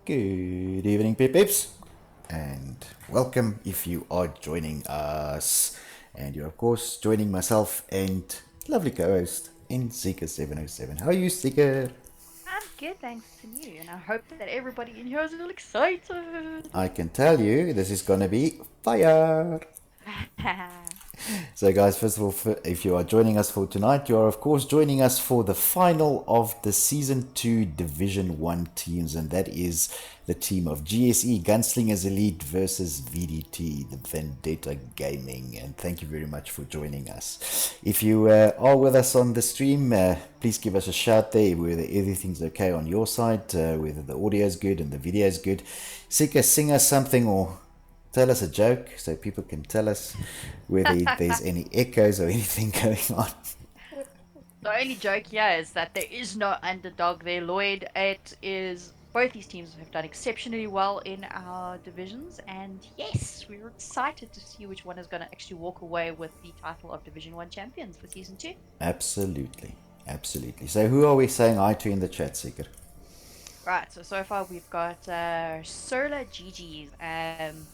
Good evening, peeps, and welcome if you are joining us. And you're, of course, joining myself and lovely co host in Seeker707. How are you, Seeker? I'm good, thanks to you, and I hope that everybody in here is all excited. I can tell you this is gonna be fire. So, guys, first of all, if you are joining us for tonight, you are, of course, joining us for the final of the Season 2 Division 1 teams, and that is the team of GSE Gunslingers Elite versus VDT, the Vendetta Gaming. And thank you very much for joining us. If you are with us on the stream, please give us a shout there whether everything's okay on your side, whether the audio is good and the video is good. Sika, sing us something or tell us a joke so people can tell us whether there's any echoes or anything going on. The only joke here is that there is no underdog there, Lloyd. It is both these teams have done exceptionally well in our divisions, and yes, we're excited to see which one is going to actually walk away with the title of Division 1 champions for season 2. Absolutely. Absolutely. So who are we saying hi to in the chat, Seeker? Right, so far we've got Solar GGs,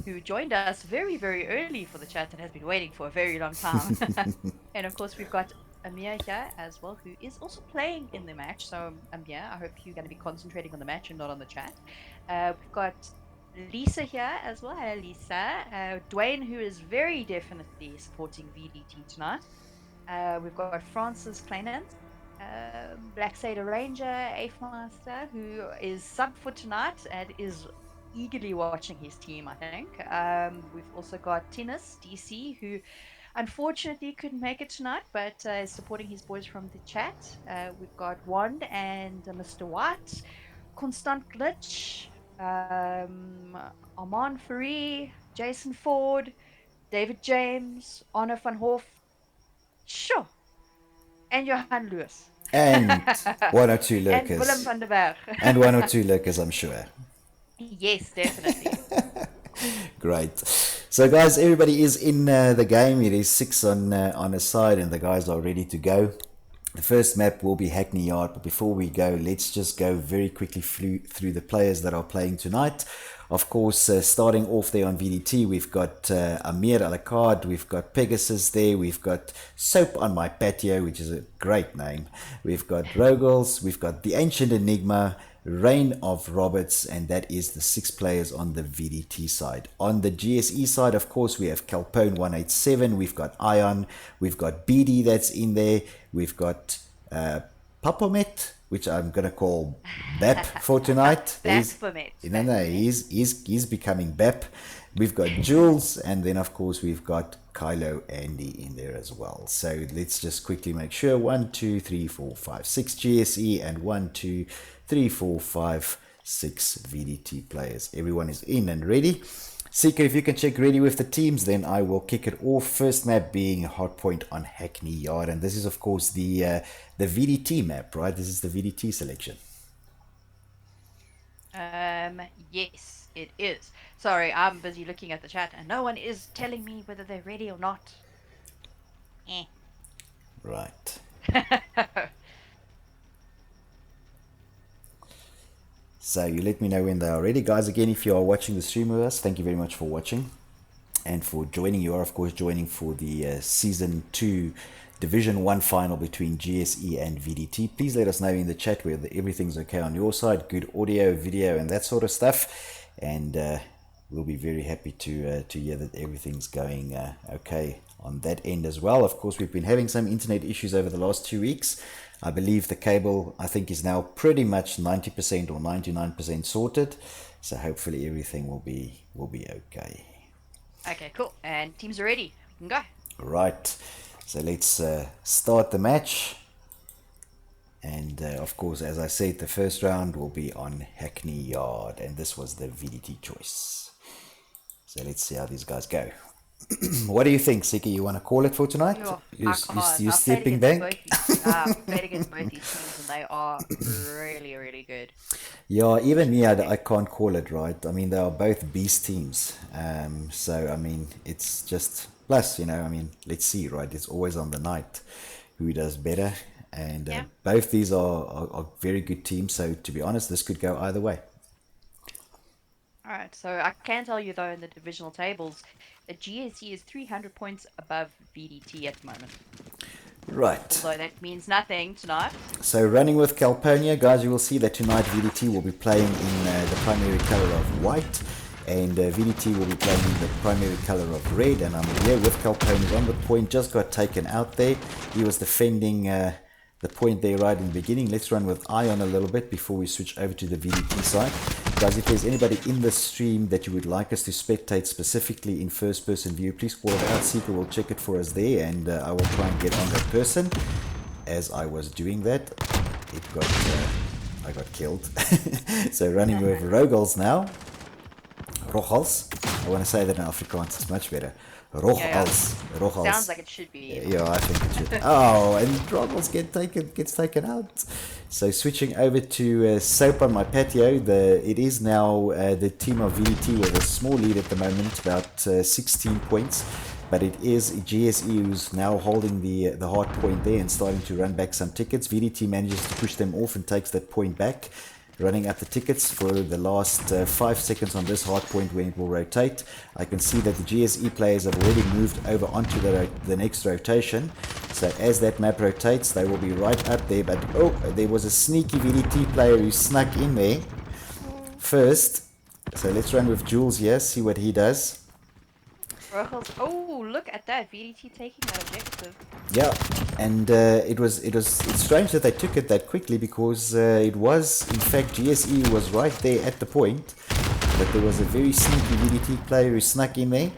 who joined us very, very early for the chat and has been waiting for a very long time. And of course, we've got Amir here as well, who is also playing in the match. So, Amir, I hope you're going to be concentrating on the match and not on the chat. We've got Lisa here as well. Hello, Lisa. Dwayne, who is very definitely supporting VDT tonight. We've got Francis Kleinans, Black Sailor Ranger, Ape Master, who is sub for tonight and is eagerly watching his team, I think. We've also got Tennis DC, who unfortunately couldn't make it tonight, but is supporting his boys from the chat. We've got Wand and Mr. White, Constant Glitch, Armand Faree, Jason Ford, David James, Honor van Hof, sure, and Johan Lewis. And one or two And Willem lurkers. van der Berg. And one or two lurkers, I'm sure. Yes, definitely. Great. So, guys, everybody is in the game. It is 6 on a side, and the guys are ready to go. The first map will be Hackney Yard, but before we go, let's just go very quickly through the players that are playing tonight. Of course, starting off there on VDT, we've got Amir Alakard, we've got Pegasus there, we've got Soap on My Patio, which is a great name. We've got Rogals, we've got The Ancient Enigma, Reign of Roberts, and that is the 6 players on the VDT side. On the GSE side, of course, we have Calpone 187, we've got Ion, we've got BD that's in there, we've got Papomet, which I'm gonna call Bap for tonight. Baphomet. No, he's becoming Bap. We've got Jules, and then of course we've got Kylo Andy in there as well. So let's just quickly make sure: 1, 2, 3, 4, 5, 6 GSE, and 1, 2, 3, 4, 5, 6 VDT players. Everyone is in and ready. Seeker, if you can check ready with the teams, then I will kick it off. First map being Hardpoint on Hackney Yard, and this is of course the VDT map, right? This is the VDT selection. Yes, it is. Sorry, I'm busy looking at the chat and no one is telling me whether they're ready or not. Eh. Right. So you let me know when they are ready. Guys, again, if you are watching the stream with us, thank you very much for watching and for joining. You are, of course, joining for the Season 2 Division 1 final between GSE and VDT. Please let us know in the chat whether everything's okay on your side, good audio, video, and that sort of stuff. And we'll be very happy to hear that everything's going okay on that end as well. Of course, we've been having some internet issues over the last 2 weeks. I believe the cable, I think, is now pretty much 90% or 99% sorted. So hopefully everything will be okay. Okay, cool. And teams are ready. We can go. Right. So let's start the match. And of course, as I said, the first round will be on Hackney Yard. And this was the VDT choice. So let's see how these guys go. What do you think, Siki? You want to call it for tonight? You stepping back? I've played against both these teams and they are really, really good. Yeah, even me, I can't call it, right? I mean, they are both beast teams. So, I mean, it's just... Plus, I mean, let's see, right? It's always on the night who does better. And Yeah. both these are very good teams. So, to be honest, this could go either way. Alright, so I can tell you though in the divisional tables, that GSE is 300 points above VDT at the moment. Right. Although that means nothing tonight. So running with Calpurnia, guys, you will see that tonight VDT will be playing in the primary color of white, and VDT will be playing in the primary color of red. And I'm here with Calpurnia on the point, just got taken out there. He was defending the point there right in the beginning. Let's run with Ion a little bit before we switch over to the VDT side. Guys, if there's anybody in the stream that you would like us to spectate specifically in first person view, please call it out. Seeker will check it for us there, and I will try and get on that person. As I was doing that, I got killed. So running with Rogals now. Rogals. I want to say that in Afrikaans, it's much better. Rogals. Yeah. Rogals. Sounds like it should be. Yeah, I think it should. Oh, and Rogals gets taken out. So switching over to Soap on my patio. It is now the team of VDT with a small lead at the moment, about 16 points. But it is GSE who's now holding the hard point there and starting to run back some tickets. VDT manages to push them off and takes that point back, running up the tickets for the last 5 seconds on this hard point when it will rotate. I can see that the GSE players have already moved over onto the next rotation. So as that map rotates, they will be right up there. But oh, there was a sneaky VDT player who snuck in there first. So let's run with Jules here, see what he does. Oh, look at that! VDT taking that objective. Yeah, and it's strange that they took it that quickly, because it was in fact GSE was right there at the point, but there was a very sneaky VDT player who snuck in there,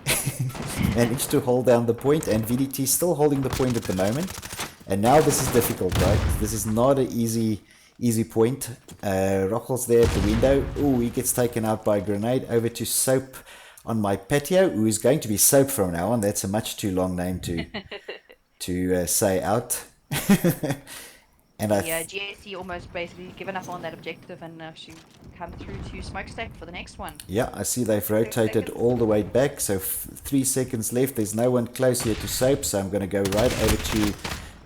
managed to hold down the point, and VDT still holding the point at the moment. And now this is difficult, right? This is not an easy point. Rochels there at the window. Oh, he gets taken out by a grenade. Over to Soap on my patio, who is going to be Soap from now on. That's a much too long name to say out. And GSC almost basically given up on that objective and actually come through to Smokestack for the next one. Yeah, I see they've rotated all the way back, so 3 seconds left. There's no one close here to Soap, so I'm going to go right over to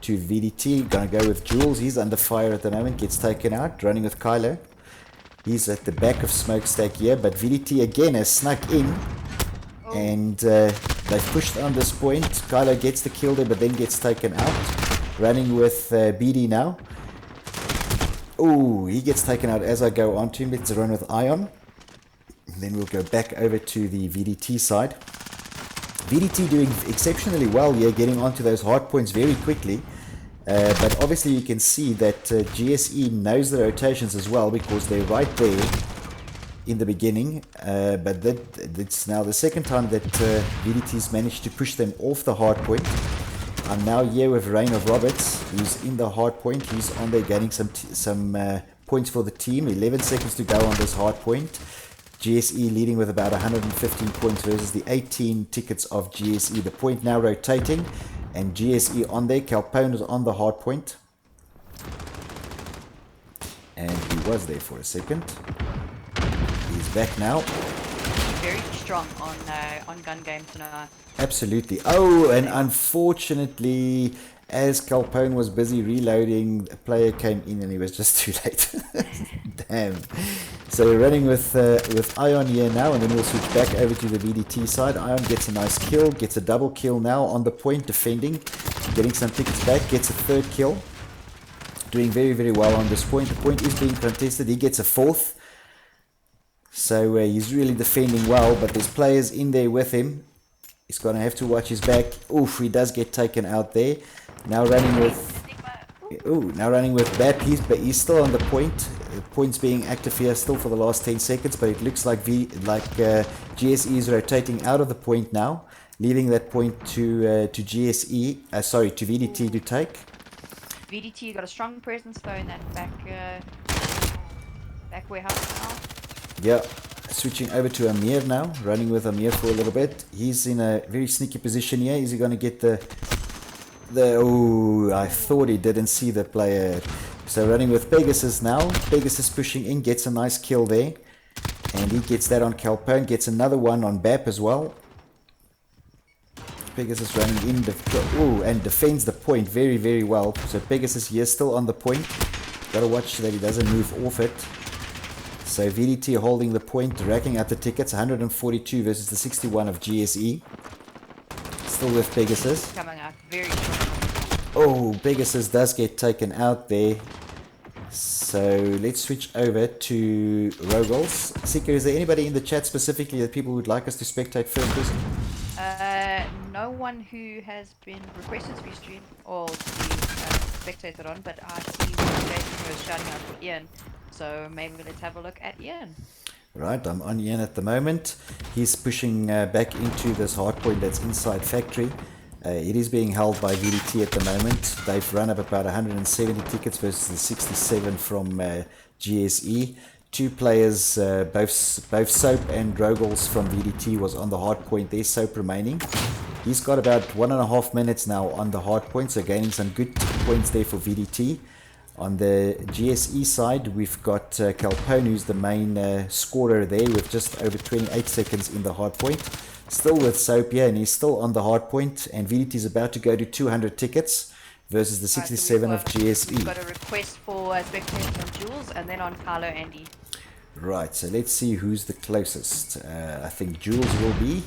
VDT. Going to go with Jules. He's under fire at the moment, gets taken out. Running with Kylo. He's at the back of Smokestack here, but VDT again has snuck in, and they've pushed on this point. Kylo gets the kill there, but then gets taken out. Running with BD now. Oh, he gets taken out as I go on to him. Let's run with Ion. Then we'll go back over to the VDT side. VDT doing exceptionally well here, getting onto those hard points very quickly. But obviously you can see that GSE knows the rotations as well, because they're right there in the beginning. But it's now the second time that VDT's managed to push them off the hard point. I'm now here with Reign of Roberts, who's in the hard point. He's on there getting some points for the team. 11 seconds to go on this hard point. GSE leading with about 115 points versus the 18 tickets of GSE. The point now rotating. And GSE on there. Calpone is on the hard point. And he was there for a second. He's back now. Very strong on gun game tonight. Absolutely. Oh, and unfortunately, as Calpone was busy reloading, a player came in and he was just too late. Damn. So we're running with Ion here now, and then we'll switch back over to the VDT side. Ion gets a nice kill, gets a double kill now on the point, defending, getting some tickets back, gets a third kill. Doing very, very well on this point. The point is being contested. He gets a fourth. So he's really defending well, but there's players in there with him. He's going to have to watch his back. Oof, he does get taken out there. Now running with Bap. He's still on the point. The point's being active here still for the last 10 seconds, but it looks like GSE is rotating out of the point now, leaving that point to VDT to take. VDT got a strong presence though in that back warehouse now. Yeah, switching over to Amir now, running with Amir for a little bit. He's in a very sneaky position here. Is he going to get oh, I thought he didn't see the player. So running with Pegasus now. Pegasus pushing in, gets a nice kill there. And he gets that on Calpone, gets another one on Bap as well. Pegasus running in, and defends the point very, very well. So Pegasus here still on the point. Gotta watch that he doesn't move off it. So VDT holding the point, racking up the tickets, 142 versus the 61 of GSE. Still with Pegasus. Coming out very strong. Oh, Pegasus does get taken out there. So let's switch over to Rogals. Sika, is there anybody in the chat specifically that people would like us to spectate first? No one who has been requested to be streamed or to be spectated on, but I see Jason was shouting out for Ian. So maybe let's have a look at Ian. Right, I'm on Ian at the moment. He's pushing back into this hard point that's inside factory. It is being held by VDT at the moment. They've run up about 170 tickets versus the 67 from GSE. Two players, both Soap and Rogals from VDT was on the hard point there. Soap remaining. He's got about 1.5 minutes now on the hard point, so gaining some good points there for VDT. On the GSE side, we've got Calpone, who's the main scorer there with just over 28 seconds in the hard point. Still with Soap here, and he's still on the hard point, and VDT is about to go to 200 tickets versus the 67 of GSE. We've got a request for spectators on Jules and then on Carlo Andy. Right, so let's see who's the closest. I think Jules will be.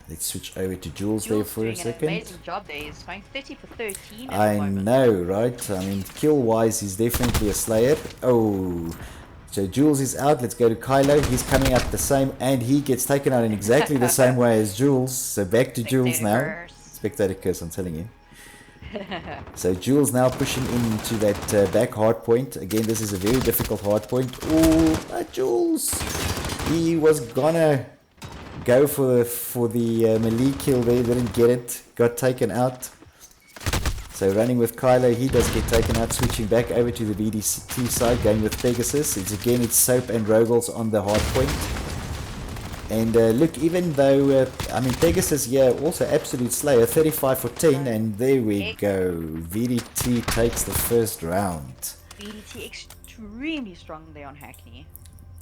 Let's switch over to Jules there for a second. An amazing job there. He's going 30 for 13 at I the moment. know, right? I mean, kill-wise, he's definitely a slayer. Oh, so Jules is out. Let's go to Kylo. He's coming out the same, and he gets taken out in exactly the same way as Jules. So back to Jules now. Spectator curse, I'm telling you. So Jules now pushing into that back hard point. Again, this is a very difficult hard point. Oh, Jules! He was gonna go for the melee kill there, didn't get it, got taken out. So running with Kylo, he does get taken out, switching back over to the VDT side, going with Pegasus. It's Soap and Rogals on the hard point. And look, even though, I mean, Pegasus here, also absolute slayer, 35 for 10, and there we go. VDT takes the first round. VDT extremely strong there on Hackney.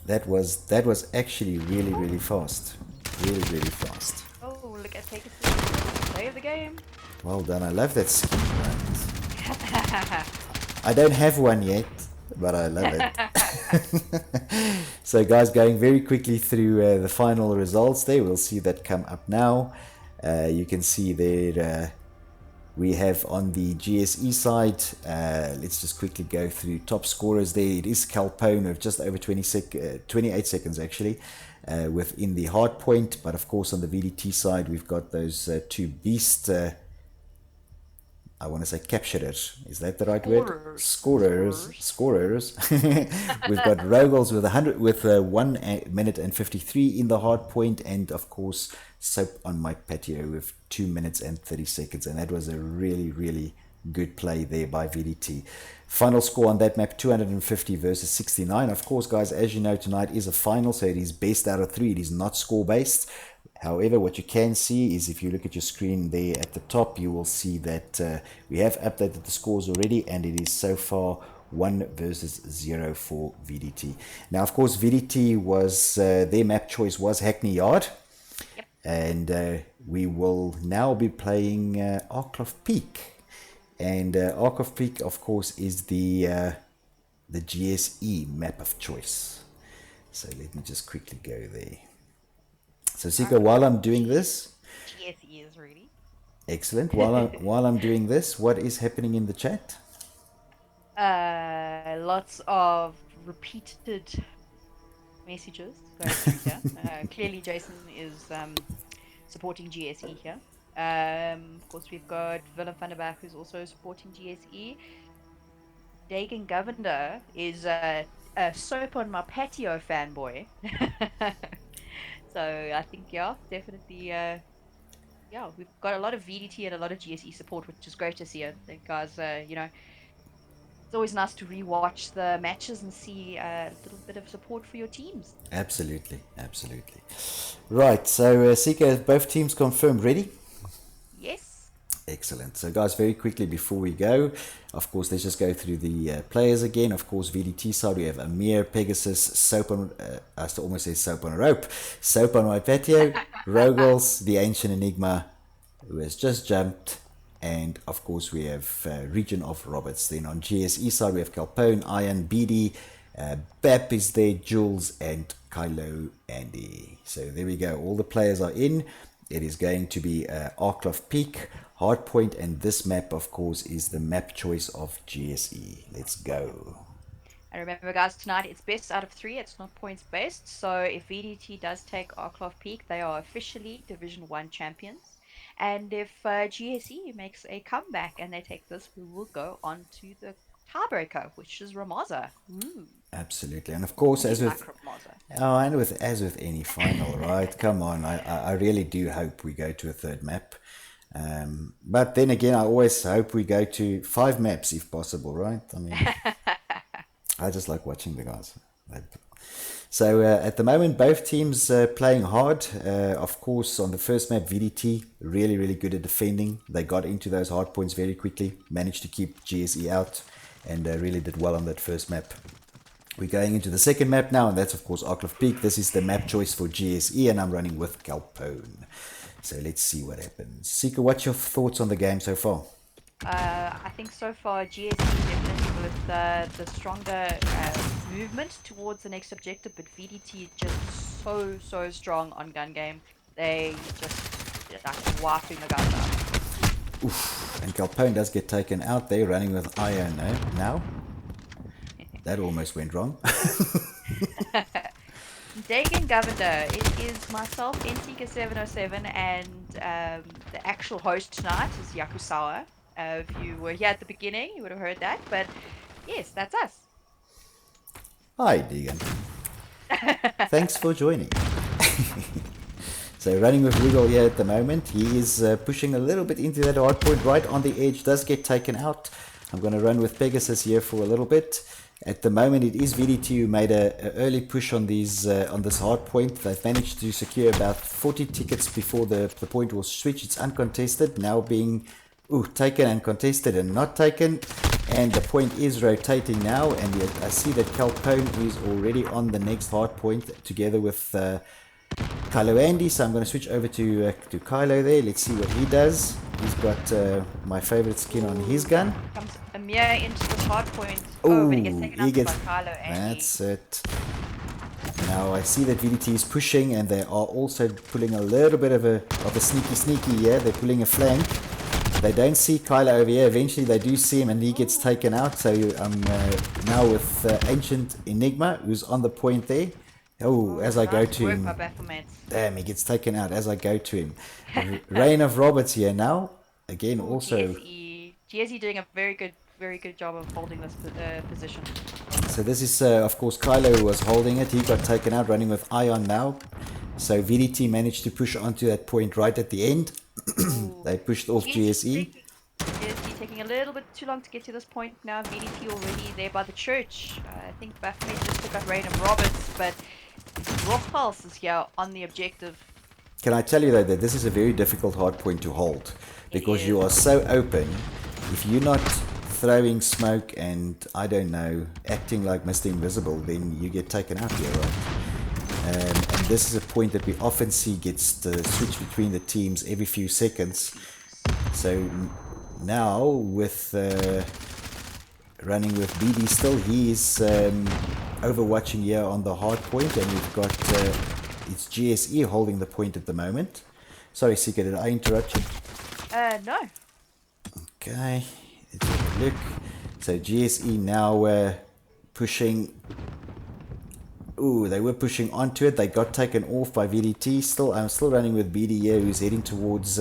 That was actually really fast. Really fast. Oh, look at Pegasus. Play of the game. Well done. I love that skin. I don't have one yet, but I love it. So guys, going very quickly through the final results there. We'll see that come up now. You can see there we have on the GSE side, let's just quickly go through top scorers there. It is Calpone with just over 28 seconds actually within the hard point. But of course on the VDT side, we've got those two beast I want to say capturers. Is that the right word? Scorers. We've got Rogals with 1 minute and 53 in the hard point, and of course Soap on my patio with 2 minutes and 30 seconds. And that was a really good play there by VDT. Final score on that map, 250 versus 69. Of course, guys, as you know, tonight is a final, so it is best out of 3. It is not score based. However, what you can see is if you look at your screen there at the top, you will see that we have updated the scores already, and it is so far 1 versus 0 for VDT. Now, of course, VDT was their map choice was Hackney Yard, and we will now be playing Octave Peak, and Octave Peak, of course, is the GSE map of choice. So let me just quickly go there. So Sika, while I'm doing this, GSE is ready. Excellent. While I'm doing this, what is happening in the chat? Lots of repeated messages going through here. Clearly, Jason is supporting GSE here. Of course, we've got Willem van der Berg, who's also supporting GSE. Dagan Governor is a Soap on my patio fanboy. So I think, yeah, definitely, we've got a lot of VDT and a lot of GSE support, which is great to see. I think, guys, you know, it's always nice to rewatch the matches and see a little bit of support for your teams. Absolutely. Right, so Sika, both teams confirmed ready? Yes. Excellent. So guys, very quickly before we go, of course, let's just go through the players again. Of course, VDT side, we have Amir, Pegasus, Soap on, I almost say Soap on a rope, Soap on my patio, Rogals, the Ancient Enigma, who has just jumped, and of course we have Region of Roberts. Then on GSE side, we have Calpone, Iron, BD, Bap is there, Jules, and Kylo Andy. So there we go. All the players are in. It is going to be Octave Peak, Hardpoint, and this map, of course, is the map choice of GSE. Let's go. And remember, guys, tonight it's best out of 3. It's not points based. So if VDT does take Octave Peak, they are officially Division 1 champions. And if GSE makes a comeback and they take this, we will go on to the tiebreaker, which is Ramaza. Ooh. Absolutely, and of course, as with as with any final, right? Come on, I really do hope we go to a third map, but then again, I always hope we go to 5 maps if possible, right? I mean, I just like watching the guys. So at the moment, both teams playing hard. Of course, on the first map, VDT really good at defending. They got into those hard points very quickly, managed to keep GSE out, and really did well on that first map. We're going into the second map now, and that's of course Octave Peak. This is the map choice for GSE, and I'm running with Calpone. So let's see what happens. Sika, what's your thoughts on the game so far? I think so far GSE definitely with the stronger movement towards the next objective, but VDT is just so strong on gun game. They just like wiping the guns out. Oof, and Calpone does get taken out there, running with Iron now. That almost went wrong. Dagan Governor, it is myself, Ntika707, and the actual host tonight is Yakusawa. If you were here at the beginning, you would have heard that, but yes, that's us. Hi, Deegan. Thanks for joining. So running with Regal here at the moment. He is pushing a little bit into that hard point right on the edge, does get taken out. I'm going to run with Pegasus here for a little bit. At the moment, it is VDT who made an early push on these on this hard point. They've managed to secure about 40 tickets before the point will switch. It's uncontested, now being taken and contested and not taken. And the point is rotating now. And I see that Calpone is already on the next hard point together with Kylo Andy. So I'm going to switch over to Kylo there. Let's see what he does. He's got my favorite skin on his gun. Comes Amir into the hard point. Oh, but he gets taken up by Kylo Andy. That's it. Now I see that VDT is pushing, and they are also pulling a little bit of a sneaky here. They're pulling a flank. They don't see Kylo over here. Eventually they do see him, and he gets taken out. So I'm now with Ancient Enigma, who's on the point there. As I go to him. Damn, he gets taken out as I go to him. Reign of Roberts here now. Again, also. GSE doing a very good job of holding this position. So this is, of course, Kylo was holding it. He got taken out, running with Ion now. So VDT managed to push onto that point right at the end. They pushed off GSE. GSE taking a little bit too long to get to this point now. VDT already there by the church. I think Baphomet just took out Reign of Roberts, but Rothpulse is here on the objective. Can I tell you though that this is a very difficult hard point to hold, because you are so open. If you're not throwing smoke and, I don't know, acting like Mr. Invisible, then you get taken out here, right? And this is a point that we often see gets the switch between the teams every few seconds. So now with running with BD still, he is overwatching here on the hard point, and we've got it's GSE holding the point at the moment. Sorry, Sika, did I interrupt you? No. Okay, let's have a look. So GSE now pushing. They were pushing onto it. They got taken off by VDT. I'm still running with BD here, who's heading towards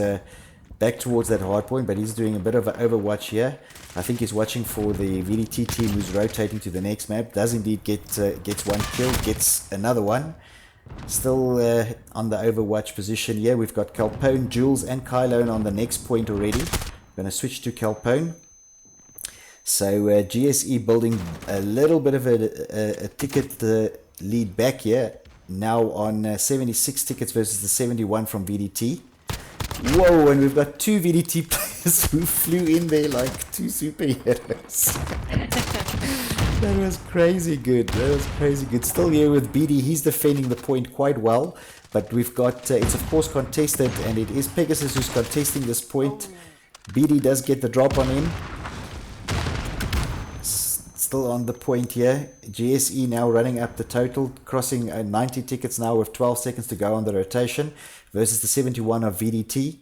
back towards that hard point, but he's doing a bit of an overwatch here. I think he's watching for the VDT team, who's rotating to the next map. Does indeed gets one kill, gets another one. Still on the overwatch position here. We've got Calpone, Jules, and Kylo on the next point already. I'm going to switch to Calpone. So GSE building a little bit of a ticket lead back here. Now on 76 tickets versus the 71 from VDT. Whoa, and we've got 2 VDT players who flew in there like 2 superheroes. That was crazy good. Still here with BD. He's defending the point quite well. But we've got, it's of course contested, and it is Pegasus who's contesting this point. BD does get the drop on him. Still on the point here. GSE now running up the total, crossing 90 tickets now with 12 seconds to go on the rotation versus the 71 of VDT.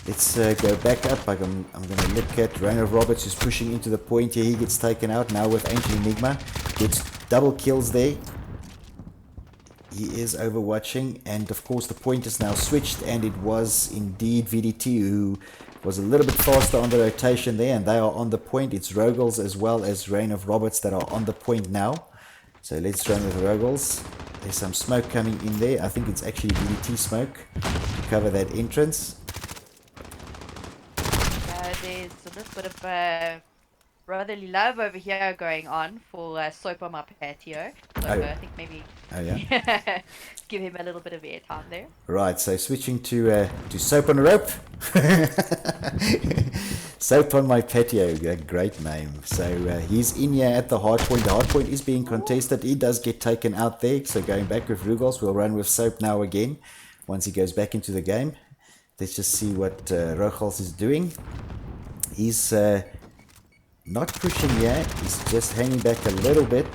Let's go back up. I'm going to look at Rainer Roberts, who's pushing into the point here. He gets taken out now with Ancient Enigma. Gets double kills there. He is overwatching, and of course the point is now switched, and it was indeed VDT who was a little bit faster on the rotation there, and they are on the point. It's Rogals as well as Rain of Roberts that are on the point now. So let's run with Rogals. There's some smoke coming in there. I think it's actually VDT smoke to cover that entrance. There's a little bit of brotherly love over here going on for Soap on my patio. So I think maybe give him a little bit of airtime there. Right, so switching to Soap on a Rope. Soap on my patio, a great name. So he's in here at the hard point. The hard point is being contested. He does get taken out there. So going back with Rugals, we'll run with Soap now again once he goes back into the game. Let's just see what Rogals is doing. He's not pushing yet. He's just hanging back a little bit.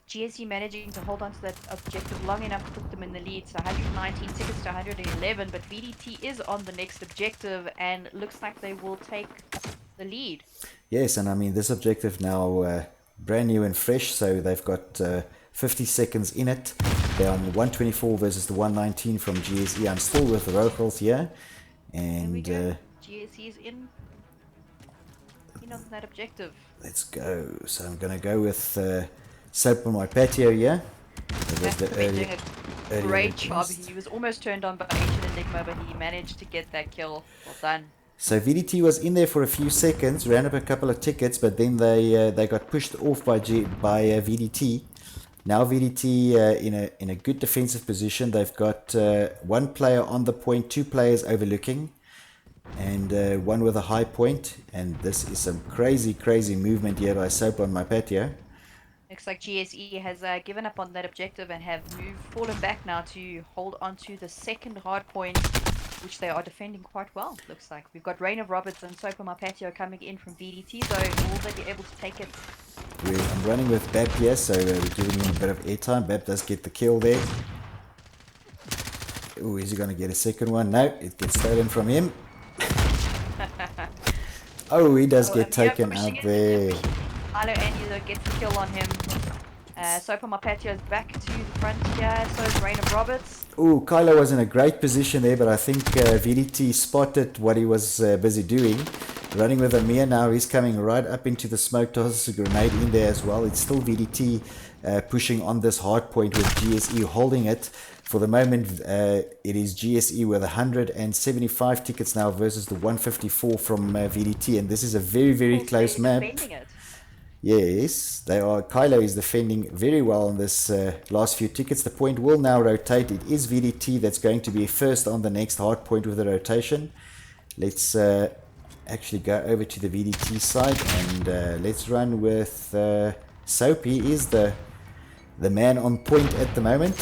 GSE managing to hold on to that objective long enough to put them in the lead. So 119 tickets to 111, but VDT is on the next objective and looks like they will take the lead. Yes, and I mean this objective now brand new and fresh, so they've got 50 seconds in it. They're on 124 versus the 119 from GSE. I'm still with the Rogals here, and GSE is in on that objective. Let's go. So I'm gonna go with Soap on my patio here. Doing a great job. He was almost turned on by Ancient Enigma, but he managed to get that kill. Well done. So VDT was in there for a few seconds, ran up a couple of tickets, but then they got pushed off by VDT. Now VDT in a good defensive position. They've got one player on the point, two players overlooking, and one with a high point. And this is some crazy movement here by Soap on my patio. Looks like GSE has given up on that objective and have fallen back now to hold on to the second hard point, which they are defending quite well. Looks like we've got Rain of Roberts and Soap on my patio coming in from VDT, so will they be able to take it? I'm running with Bab here, so we're giving him a bit of airtime. Bab does get the kill there. Oh, is he going to get a second one? No, it gets stolen from him. Oh, he does get taken out there. Milo Andy gets the kill on him. Soap on my patio is back to the front here, so is Rain of Roberts. Oh, Kylo was in a great position there, but I think VDT spotted what he was busy doing. Running with Amir now, he's coming right up into the smoke, tosses a grenade in there as well. It's still VDT pushing on this hard point with GSE holding it. For the moment, it is GSE with 175 tickets now versus the 154 from VDT, and this is a very close map. Yes, they are. Kylo is defending very well on this last few tickets. The point will now rotate. It is VDT that's going to be first on the next hard point with the rotation. Let's actually go over to the VDT side and let's run with Soap. He is the man on point at the moment.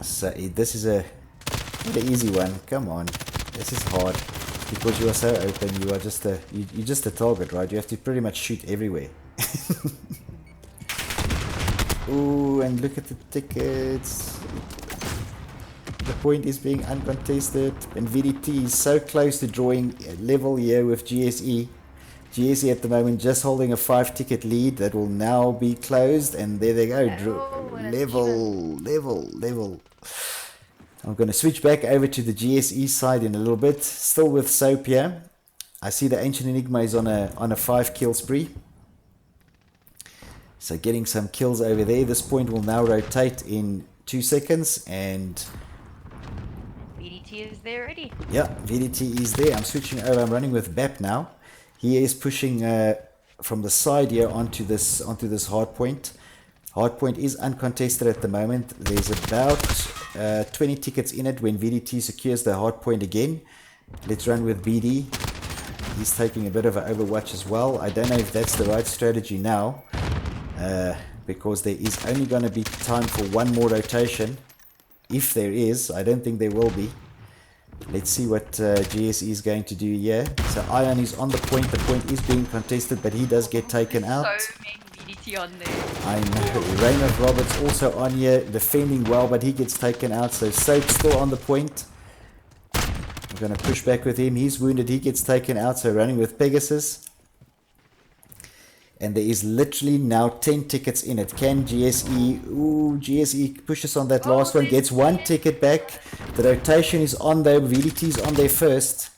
So this is not an easy one. Come on, this is hard. Because you are so open, you are just you're just a target, right? You have to pretty much shoot everywhere. Ooh, and look at the tickets. The point is being uncontested, and VDT is so close to drawing a level here with GSE. GSE at the moment just holding a 5-ticket lead that will now be closed, and there they go. Level. I'm going to switch back over to the GSE side in a little bit. Still with Soap here. I see the Ancient Enigma is on a 5-kill spree. So getting some kills over there. This point will now rotate in 2 seconds, and VDT is there already. Yeah, VDT is there. I'm switching over. I'm running with BAP now. He is pushing from the side here onto this hard point. Hard point is uncontested at the moment. There's about 20 tickets in it when VDT secures the hard point again. Let's run with BD. He's taking a bit of an overwatch as well. I don't know if that's the right strategy now, because there is only going to be time for one more rotation. If there is, I don't think there will be. Let's see what GSE is going to do here. So Ion is on the point. The point is being contested, but he does get taken So out. many VDT on there. I know. Raymond Roberts also on here, defending well, but he gets taken out. So Soap's still on the point. I'm going to push back with him. He's wounded. He gets taken out. So running with Pegasus. And there is literally now 10 tickets in it. Can GSE... Ooh, GSE pushes on that last one. Gets one ticket back. The rotation is on though. VDT's on there first.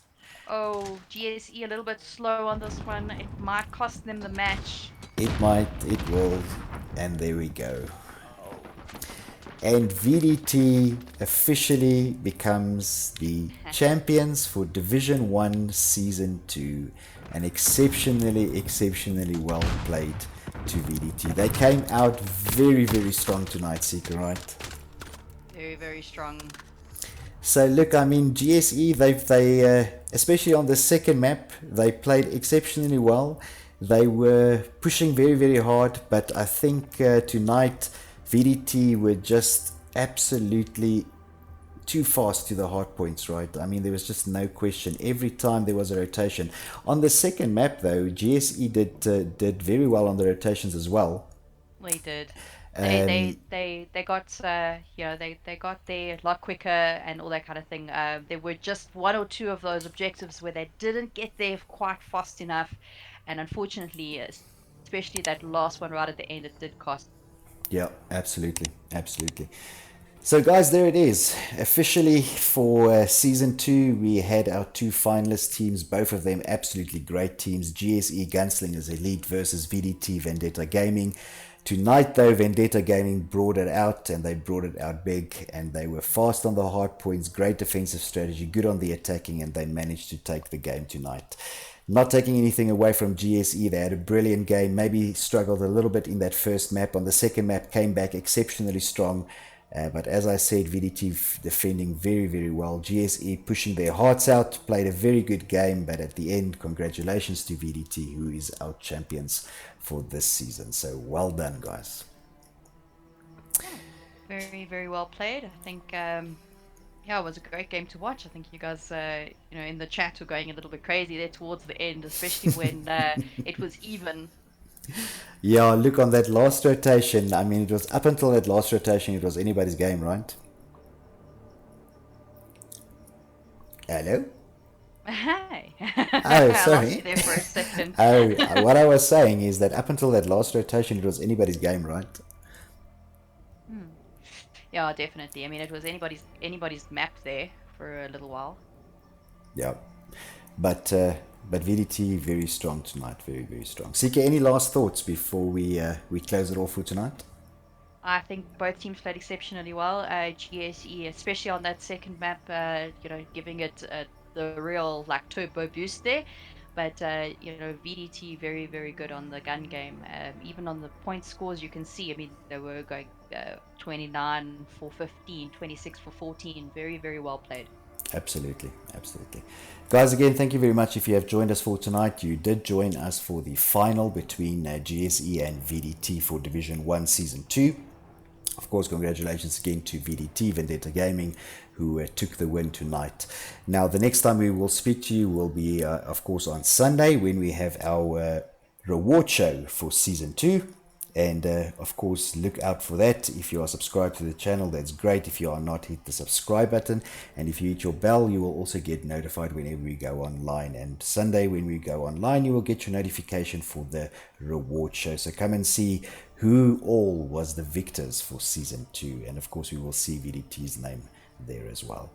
Oh, GSE a little bit slow on this one. It might cost them the match. It might. It will. And there we go. Oh. And VDT officially becomes the champions for Division 1 Season 2. And exceptionally well played to VDT. They came out very, very strong tonight, Seeker, right? Very, very strong. So look, I mean, GSE, they especially on the second map, they played exceptionally well. They were pushing very, very hard, but I think tonight VDT were just absolutely too fast to the hard points, right? I mean, there was just no question. Every time there was a rotation. On the second map, though, GSE did very well on the rotations as well. They did. They got they got there a lot quicker and all that kind of thing. There were just one or two of those objectives where they didn't get there quite fast enough, and unfortunately, especially that last one right at the end, it did cost. Yeah, absolutely. So guys, there it is. Officially for Season 2, we had our two finalist teams, both of them absolutely great teams. GSE Gunslingers Elite versus VDT Vendetta Gaming. Tonight though, Vendetta Gaming brought it out, and they brought it out big, and they were fast on the hard points, great defensive strategy, good on the attacking, and they managed to take the game tonight. Not taking anything away from GSE, they had a brilliant game, maybe struggled a little bit in that first map. On the second map, came back exceptionally strong. But as I said, VDT defending very, very well. GSE pushing their hearts out, played a very good game. But at the end, congratulations to VDT, who is our champions for this season. So well done, guys. Very, very well played. I think, yeah, it was a great game to watch. I think you guys, in the chat were going a little bit crazy there towards the end, especially when it was even. Yeah, look, on that last rotation, I mean, it was up until that last rotation, it was anybody's game, right? Hello? Hi. Oh, sorry. I lost you there for a second. What I was saying is that up until that last rotation, it was anybody's game, right? Yeah, definitely. I mean, it was anybody's map there for a little while. Yeah, but VDT very strong tonight, very, very strong. CK, any last thoughts before we close it off for tonight? I think both teams played exceptionally well. GSE, especially on that second map, giving it the real turbo boost there. But VDT very, very good on the gun game. Even on the point scores, you can see. I mean, they were going 29 for 15, 26 for 14. Very, very well played. Absolutely. Guys, again, thank you very much if you have joined us for tonight. You did join us for the final between GSE and VDT for Division 1 Season 2. Of course, congratulations again to VDT, Vendetta Gaming, who took the win tonight. Now, the next time we will speak to you will be, of course, on Sunday when we have our reward show for Season 2. And of course, look out for that. If you are subscribed to the channel, that's great. If you are not, hit the subscribe button. And if you hit your bell, you will also get notified whenever we go online. And Sunday, when we go online, you will get your notification for the reward show. So come and see who all was the victors for Season 2. And of course, we will see VDT's name there as well.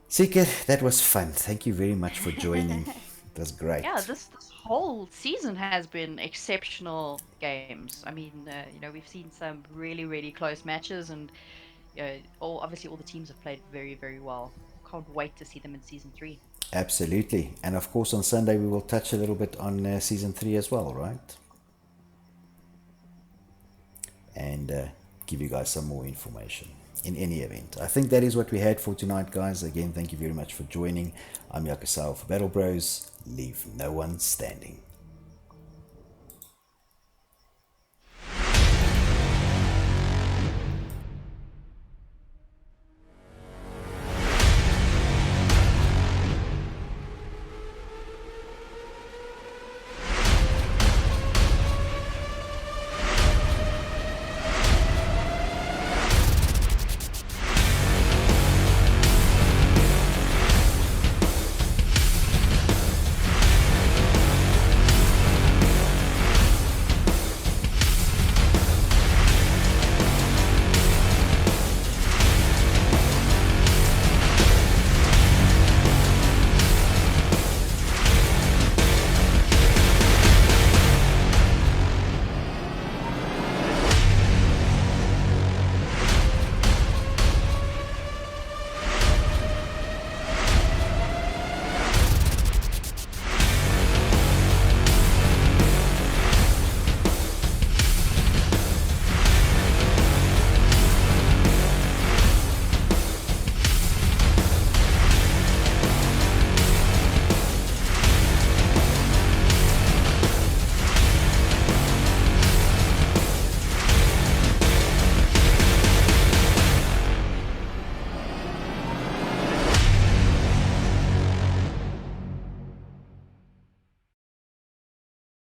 Seeker, that was fun. Thank you very much for joining. It was great. Yeah, this whole season has been exceptional games. I mean, we've seen some really, really close matches, and obviously all the teams have played very, very well. Can't wait to see them in Season 3. Absolutely. And of course, on Sunday, we will touch a little bit on Season 3 as well, right? And give you guys some more information. In any event, I think that is what we had for tonight, guys. Again, thank you very much for joining. I'm Yakusao for Battle Bros. Leave no one standing.